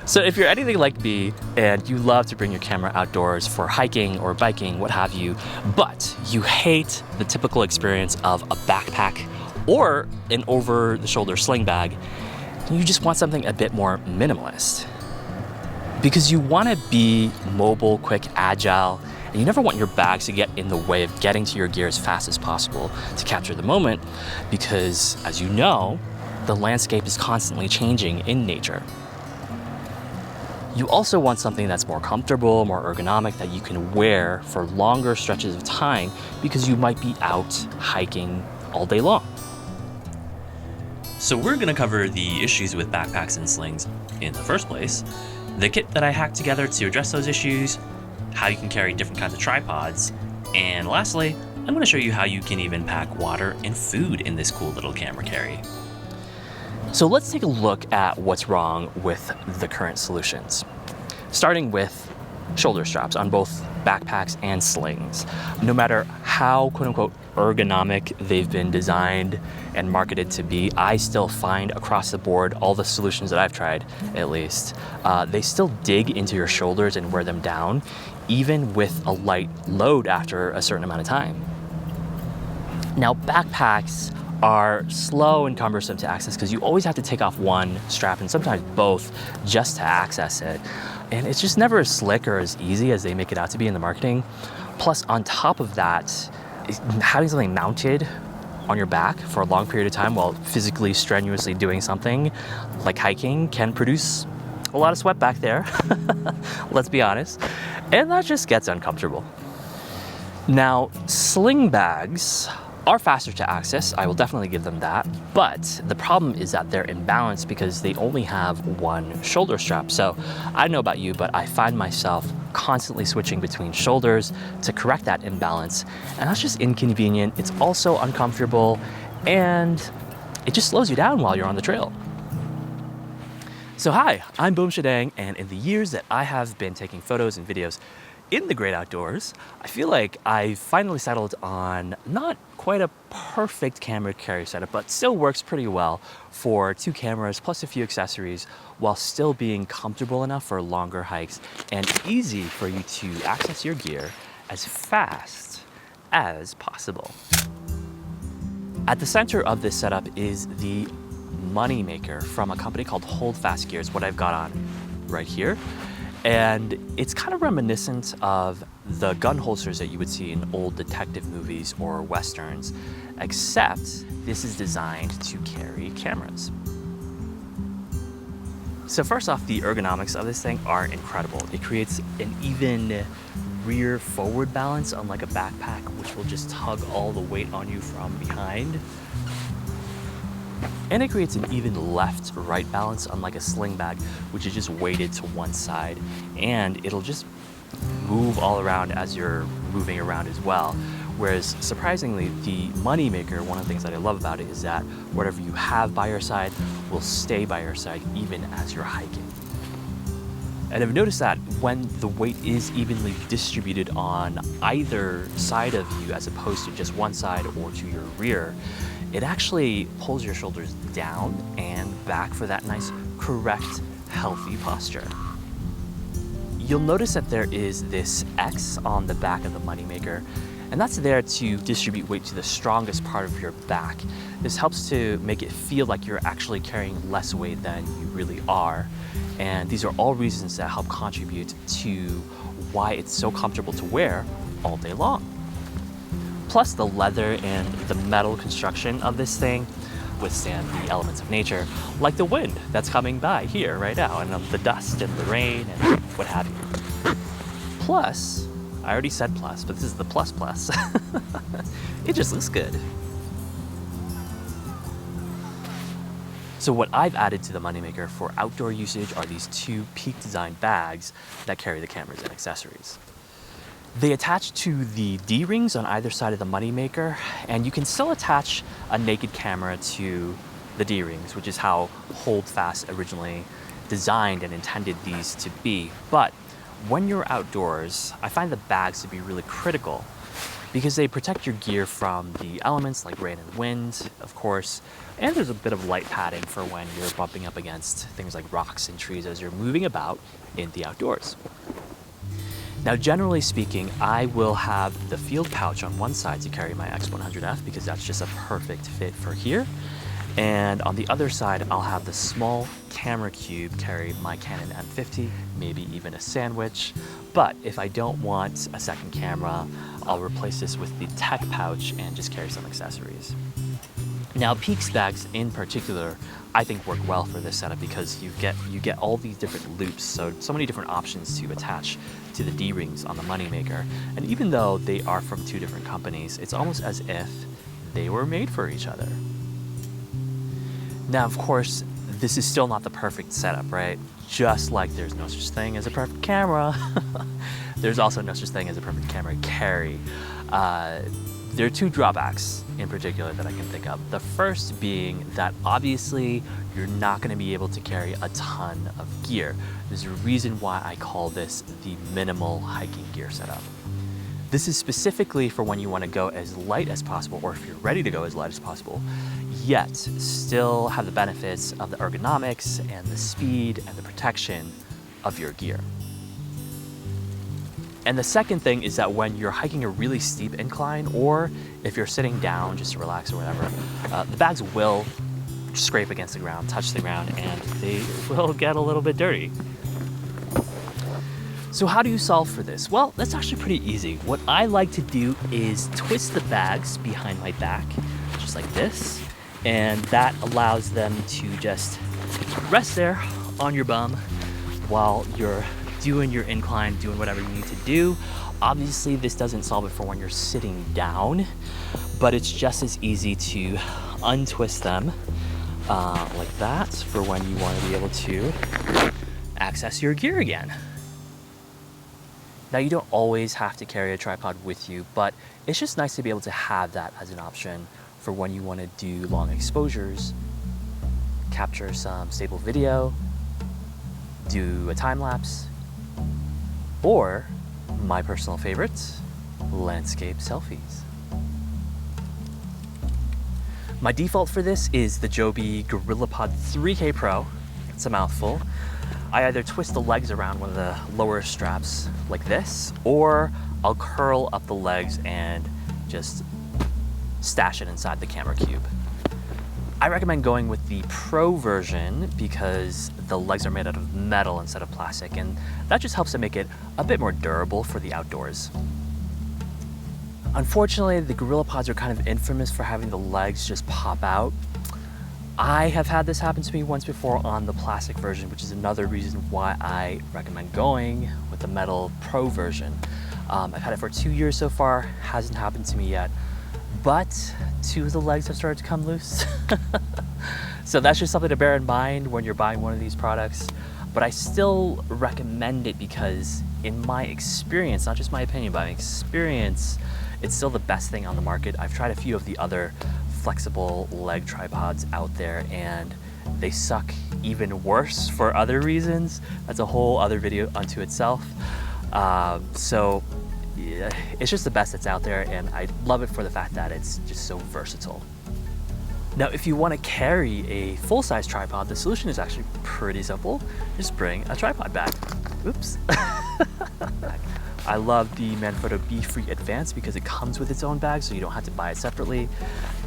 So if you're anything like me and you love to bring your camera outdoors for hiking or biking, what have you, but you hate the typical experience of a backpack or an over-the-shoulder sling bag, you just want something a bit more minimalist. Because you want to be mobile, quick, agile, and you never want your bags to get in the way of getting to your gear as fast as possible to capture the moment, because as you know, the landscape is constantly changing in nature. You also want something that's more comfortable, more ergonomic, that you can wear for longer stretches of time because you might be out hiking all day long. So we're going to cover the issues with backpacks and slings in the first place, the kit that I hacked together to address those issues, how you can carry different kinds of tripods, and lastly, I'm going to show you how you can even pack water and food in this cool little camera carry. So let's take a look at what's wrong with the current solutions. Starting with shoulder straps on both backpacks and slings. No matter how quote-unquote ergonomic they've been designed and marketed to be, I still find across the board, all the solutions that I've tried at least, they still dig into your shoulders and wear them down, even with a light load after a certain amount of time. Now backpacks are slow and cumbersome to access because you always have to take off one strap and sometimes both just to access it. And it's just never as slick or as easy as they make it out to be in the marketing. Plus, on top of that, having something mounted on your back for a long period of time while physically strenuously doing something like hiking can produce a lot of sweat back there, let's be honest, and that just gets uncomfortable. Now, sling bags are faster to access, I will definitely give them that, but the problem is that they're imbalanced because they only have one shoulder strap. So I don't know about you, but I find myself constantly switching between shoulders to correct that imbalance, and that's just inconvenient. It's also uncomfortable, and it just slows you down while you're on the trail. So hi, I'm Boom Shadang, and in the years that I have been taking photos and videos in the great outdoors, I feel like I finally settled on not quite a perfect camera carry setup, but still works pretty well for 2 cameras plus a few accessories while still being comfortable enough for longer hikes and easy for you to access your gear as fast as possible. At the center of this setup is the money maker from a company called Holdfast Gear, is what I've got on right here. And it's kind of reminiscent of the gun holsters that you would see in old detective movies or westerns, except this is designed to carry cameras. So first off, the ergonomics of this thing are incredible. It creates an even rear forward balance, unlike a backpack, which will just tug all the weight on you from behind. And it creates an even left-right balance, unlike a sling bag, which is just weighted to one side. And it'll just move all around as you're moving around as well. Whereas, surprisingly, the money maker, one of the things that I love about it is that whatever you have by your side will stay by your side even as you're hiking. And I've noticed that when the weight is evenly distributed on either side of you as opposed to just one side or to your rear, it actually pulls your shoulders down and back for that nice, correct, healthy posture. You'll notice that there is this X on the back of the moneymaker, and that's there to distribute weight to the strongest part of your back. This helps to make it feel like you're actually carrying less weight than you really are. And these are all reasons that help contribute to why it's so comfortable to wear all day long. Plus, the leather and the metal construction of this thing withstand the elements of nature, like the wind that's coming by here right now, and the dust and the rain and what have you. Plus, I already said plus, but this is the plus plus. It just looks good. So what I've added to the moneymaker for outdoor usage are these 2 Peak Design bags that carry the cameras and accessories. They attach to the D-rings on either side of the moneymaker, and you can still attach a naked camera to the D-rings, which is how Holdfast originally designed and intended these to be. But when you're outdoors, I find the bags to be really critical because they protect your gear from the elements like rain and wind, of course, and there's a bit of light padding for when you're bumping up against things like rocks and trees as you're moving about in the outdoors. Now, generally speaking, I will have the field pouch on one side to carry my X100F because that's just a perfect fit for here. And on the other side, I'll have the small camera cube carry my Canon M50, maybe even a sandwich. But if I don't want a second camera, I'll replace this with the tech pouch and just carry some accessories. Now, Peaks bags in particular, I think work well for this setup because you get all these different loops, so many different options to attach to the D-rings on the Moneymaker. And even though they are from two different companies, it's almost as if they were made for each other. Now, of course, this is still not the perfect setup, right? Just like there's no such thing as a perfect camera, there's also no such thing as a perfect camera carry. There are two drawbacks in particular that I can think of. The first being that obviously you're not going to be able to carry a ton of gear. There's a reason why I call this the minimal hiking gear setup. This is specifically for when you want to go as light as possible, or if you're ready to go as light as possible, yet still have the benefits of the ergonomics and the speed and the protection of your gear. And the second thing is that when you're hiking a really steep incline, or if you're sitting down just to relax or whatever, the bags will scrape against the ground, touch the ground, and they will get a little bit dirty. So how do you solve for this? Well, that's actually pretty easy. What I like to do is twist the bags behind my back, just like this, and that allows them to just rest there on your bum while you're doing your incline, doing whatever you need to do. Obviously, this doesn't solve it for when you're sitting down, but it's just as easy to untwist them like that for when you want to be able to access your gear again. Now, you don't always have to carry a tripod with you, but it's just nice to be able to have that as an option for when you want to do long exposures, capture some stable video, do a time lapse, or my personal favorite, landscape selfies. My default for this is the Joby GorillaPod 3K Pro. It's a mouthful. I either twist the legs around one of the lower straps like this, or I'll curl up the legs and just stash it inside the camera cube. I recommend going with the Pro version because the legs are made out of metal instead of plastic, and that just helps to make it a bit more durable for the outdoors. Unfortunately, the GorillaPods are kind of infamous for having the legs just pop out. I have had this happen to me once before on the plastic version, which is another reason why I recommend going with the metal Pro version. I've had it for 2 years so far, hasn't happened to me yet, but 2 of the legs have started to come loose. So that's just something to bear in mind when you're buying one of these products. But I still recommend it because in my experience, not just my opinion, but my experience, it's still the best thing on the market. I've tried a few of the other flexible leg tripods out there and they suck even worse for other reasons. That's a whole other video unto itself. So yeah, it's just the best that's out there, and I love it for the fact that it's just so versatile. Now, if you want to carry a full-size tripod, the solution is actually pretty simple. Just bring a tripod bag. Oops. I love the Manfrotto Be-Free Advance because it comes with its own bag, so you don't have to buy it separately.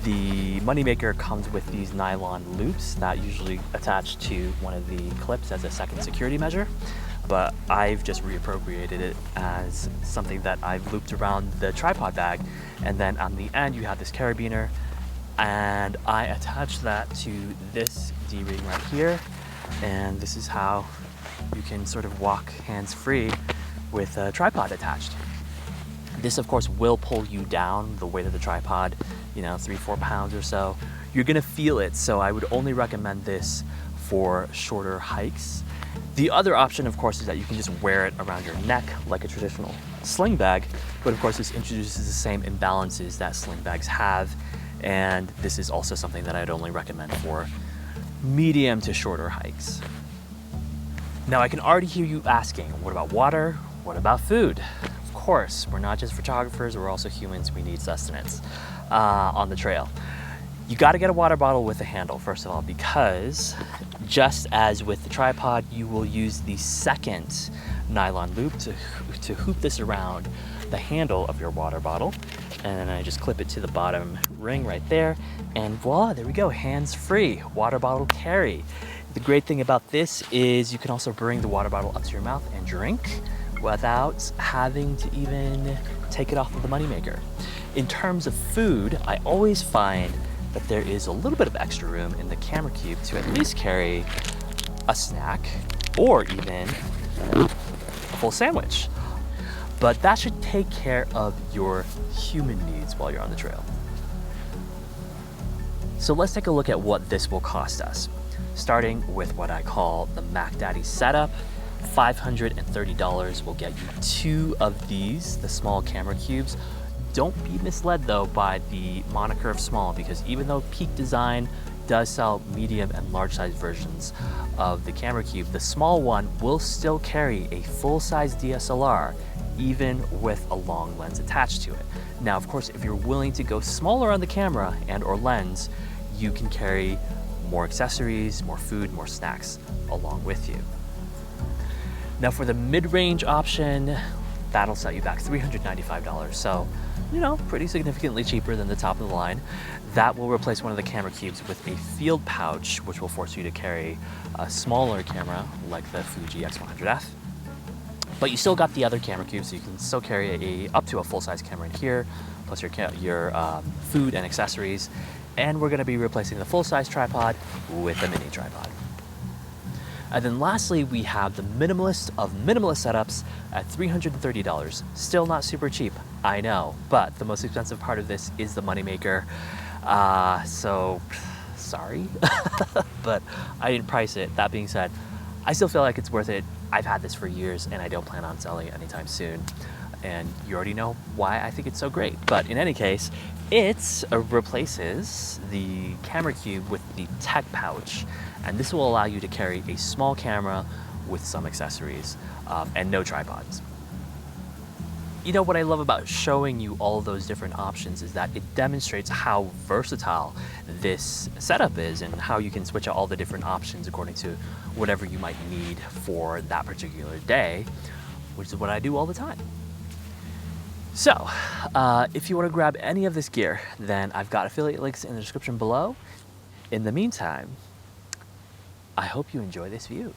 The Moneymaker comes with these nylon loops that usually attach to one of the clips as a second security measure, but I've just reappropriated it as something that I've looped around the tripod bag, and then on the end you have this carabiner, and I attach that to this D-ring right here, and this is how you can sort of walk hands-free with a tripod attached. This of course will pull you down the weight of the tripod, 3-4 pounds or so. You're gonna feel it, so I would only recommend this for shorter hikes. The other option of course is that you can just wear it around your neck like a traditional sling bag, but of course this introduces the same imbalances that sling bags have, and this is also something that I'd only recommend for medium to shorter hikes. Now I can already hear you asking, what about water? What about food? of course, we're not just photographers, we're also humans. We need sustenance on the trail. You got to get a water bottle with a handle, first of all, because just as with the tripod, you will use the second nylon loop to hoop this around the handle of your water bottle. And then I just clip it to the bottom ring right there. And voila, there we go, hands-free water bottle carry. The great thing about this is you can also bring the water bottle up to your mouth and drink without having to even take it off of the moneymaker. In terms of food, I always find that there is a little bit of extra room in the camera cube to at least carry a snack or even a full sandwich. But that should take care of your human needs while you're on the trail. So let's take a look at what this will cost us. Starting with what I call the Mac Daddy setup, $530 will get you 2 of these, the small camera cubes. Don't be misled though by the moniker of small, because even though Peak Design does sell medium and large size versions of the camera cube, the small one will still carry a full-size DSLR even with a long lens attached to it. Now, of course, if you're willing to go smaller on the camera and or lens, you can carry more accessories, more food, more snacks along with you. Now for the mid-range option, that'll set you back $395. So, you know, pretty significantly cheaper than the top of the line. That will replace one of the camera cubes with a field pouch, which will force you to carry a smaller camera like the Fuji X100F. But you still got the other camera cube, so you can still carry up to a full-size camera in here, plus your food and accessories. And we're gonna be replacing the full-size tripod with a mini tripod. And then lastly, we have the Minimalist of minimalist setups at $330. Still not super cheap, I know, but the most expensive part of this is the moneymaker. So, sorry, but I didn't price it. That being said, I still feel like it's worth it. I've had this for years and I don't plan on selling it anytime soon. And you already know why I think it's so great. But in any case, it replaces the camera cube with the tech pouch. And this will allow you to carry a small camera with some accessories and no tripods. You know what I love about showing you all those different options is that it demonstrates how versatile this setup is and how you can switch out all the different options according to whatever you might need for that particular day, which is what I do all the time. So, if you want to grab any of this gear, then I've got affiliate links in the description below. In the meantime, I hope you enjoy this view.